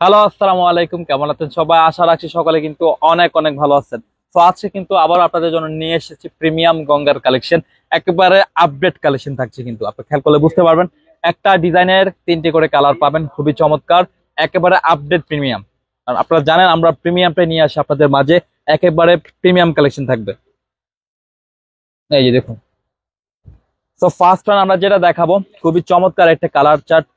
Hello, আসসালামু আলাইকুম। কেমন আছেন সবাই? আশা রাখছি সকালে কিন্তু অনেক অনেক ভালো আছেন। তো আজকে কিন্তু আবার আপনাদের জন্য নিয়ে এসেছি প্রিমিয়াম গঙ্গার কালেকশন। একেবারে আপডেট কালেকশন থাকছে, কিন্তু আপনি খেয়াল করলে বুঝতে পারবেন। একটা ডিজাইনের তিনটি করে কালার পাবেন, খুবই চমৎকার, একেবারে আপডেট প্রিমিয়াম। আর আপনারা জানেন আমরা প্রিমিয়ামটা নিয়ে আসি আপনাদের মাঝে, একেবারে প্রিমিয়াম কালেকশন থাকবে। এই যে দেখুন। তো ফার্স্ট ওয়ান আমরা যেটা দেখাবো, খুবই চমৎকার একটা colour chart,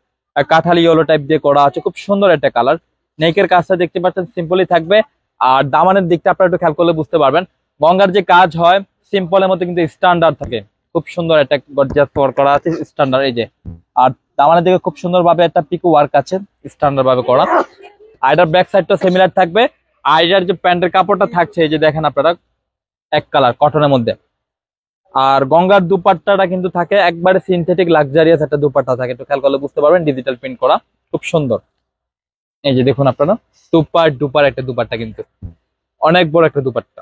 Kathali yellow type দিয়ে করা আছে, খুব সুন্দর একটা কালার। নেকের কাজটা দেখতে পাচ্ছেন সিম্পলি থাকবে। আর দামানের দিকটা আপনারা একটু খেয়াল করলে বুঝতে পারবেন, গঙ্গার যে কাজ হয় সিম্পলের মধ্যে কিন্তু স্ট্যান্ডার্ড থাকে। খুব সুন্দর একটা গর্জিয়াস ওয়ার্ক করা আছে, স্ট্যান্ডার্ড। এই যে, আর দামানের দিকে খুব সুন্দর ভাবে একটা পিকো ওয়ার্ক আছে, স্ট্যান্ডার্ড ভাবে করা। আর এটার ব্যাক সাইডটা সিমিলার থাকবে। আর এটার যে প্যান্টের কাপড়টা থাকছে, এই যে দেখেন আপনারা, এক কালার কটনের মধ্যে। আর গঙ্গার দুপাট্টাটা কিন্তু থাকে একবারে সিনথেটিক লাক্সারিয়াস একটা দুপাট্টা থাকে, একটু খেয়াল করলে বুঝতে পারবেন, ডিজিটাল প্রিন্ট করা, খুব সুন্দর। এই যে দেখুন আপনারা, সুপার ডুপার একটা দুপাট্টা, কিন্তু অনেক বড় একটা দুপাট্টা।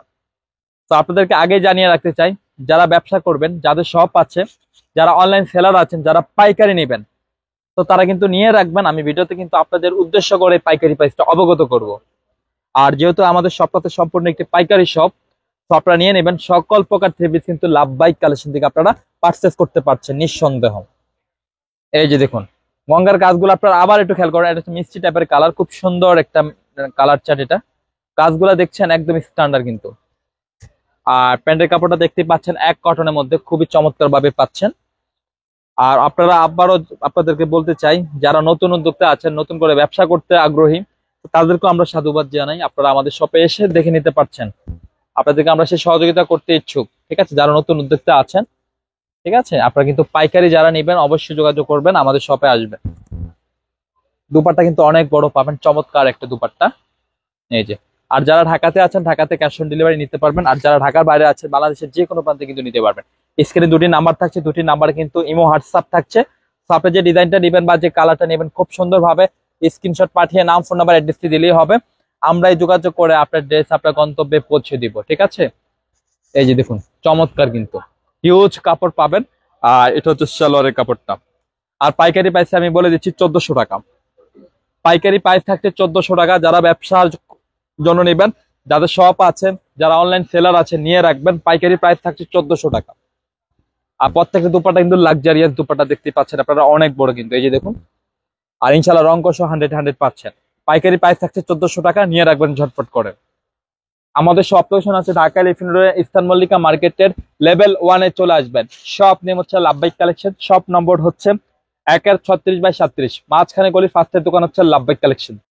তো আপনাদেরকে আগে জানিয়ে রাখতে চাই, যারা ব্যবসা করবেন, যাদের শপ আছে, যারা অনলাইন সেলার আছেন, যারা পাইকারি নেবেন, তো তারা কিন্তু নিয়ে রাখবেন। আমি ভিডিওতে কিন্তু আপনাদের উদ্দেশ্য করে পাইকারি প্রাইসটা অবগত করব। আর যেহেতু আমাদের শপটাতে সম্পূর্ণ একটি পাইকারি শপ, তো আপনারা নিয়ে নেবেন। সকল প্রকার থ্রি পিস কিন্তু লাভবাহিক কালেকশন থেকে আপনারা পারচেস করতে পারছেন নিঃসন্দেহ। এই যে দেখুন, গঙ্গার কাজগুলো আপনারা আবার একটু খেয়াল করেন, এটা হচ্ছে মিষ্টি টাইপের কালার, খুব সুন্দর একটা কালার চার্ট এটা। কাজগুলো দেখছেন একদম স্ট্যান্ডার্ড কিন্তু। আর প্যান্টের কাপড়টা দেখতে পাচ্ছেন এক কটনের মধ্যে, খুবই চমৎকার ভাবে পাচ্ছেন। আর আপনারা আবারও আপনাদেরকে বলতে চাই, যারা নতুন উদ্যোক্তা আছেন, নতুন করে ব্যবসা করতে আগ্রহী, তাদেরকেও আমরা সাধুবাদ জানাই। আপনারা আমাদের শপে এসে দেখে নিতে পারছেন, আপনাদেরকে আমরা সেই সহযোগিতা করতে ইচ্ছুক। ঠিক আছে, যারা নতুন উদ্যোক্তা আছেন, ঠিক আছে, আপনারা কিন্তু পাইকারি যারা নেবেন অবশ্যই যোগাযোগ করবেন, আমাদের শপে আসবেন। দুপাট্টা কিন্তু অনেক বড় পাবেন, চমৎকার একটা দুপাট্টা। এই যে, আর যারা ঢাকাতে আছেন, ঢাকাতে ক্যাশ অন ডেলিভারি নিতে পারবেন। আর যারা ঢাকার বাইরে আছেন, বাংলাদেশের যে কোনো প্রান্তে কিন্তু নিতে পারবেন। স্ক্রিনে দুটি নাম্বার থাকছে, দুটি নাম্বার কিন্তু ইমো হোয়াটসঅ্যাপ থাকছে। তো আপনি যে ডিজাইনটা নেবেন বা যে কালারটা নেবেন, খুব সুন্দরভাবে স্ক্রিনশট পাঠিয়ে নাম, ফোন নাম্বার, অ্যাড্রেসটি দিলেই হবে। আমরাই যোগাযোগ করে আপনার ড্রেস আপনার গন্তব্যে পৌঁছে দিব। ঠিক আছে। এই যে দেখুন, চমৎকার কিন্তু হিউজ কাপড় পাবেন। আর এটা হচ্ছে সালোয়ারের কাপড়টা। আর পাইকারি প্রাইসে আমি বলে দিচ্ছি 1400 টাকা। পাইকারি প্রাইস থাকছে 1400 টাকা। যারা ব্যবসার জন্য নেবেন, যাদের শপ আছে, যারা অনলাইন সেলার আছে, নিয়ে রাখবেন। পাইকারি প্রাইস থাকছে 1400 টাকা। আর প্রত্যেকটা দুপাটা কিন্তু লাক্সারিয়াস দুপাটা দেখতে পাচ্ছেন আপনারা, অনেক বড় কিন্তু। এই যে দেখুন, আর ইনশাল্লাহ রং কষো 100 পাচ্ছেন। পাইকারি প্রাইস থাকছে 1400 টাকা, নিয়ে রাখবেন ঝটপট করে। আমাদের শপ লোকেশন আছে Dhaka elephant road, eastern Mallika মার্কেটের লেভেল 1-এ চলে আসবেন। শপ নেম হচ্ছে লাভবাইক কালেকশন, শপ নম্বর হচ্ছে 1-36/37, মাঝখানে গলি, ফার্স্টের দোকান হচ্ছে লাভবাইক কালেকশন।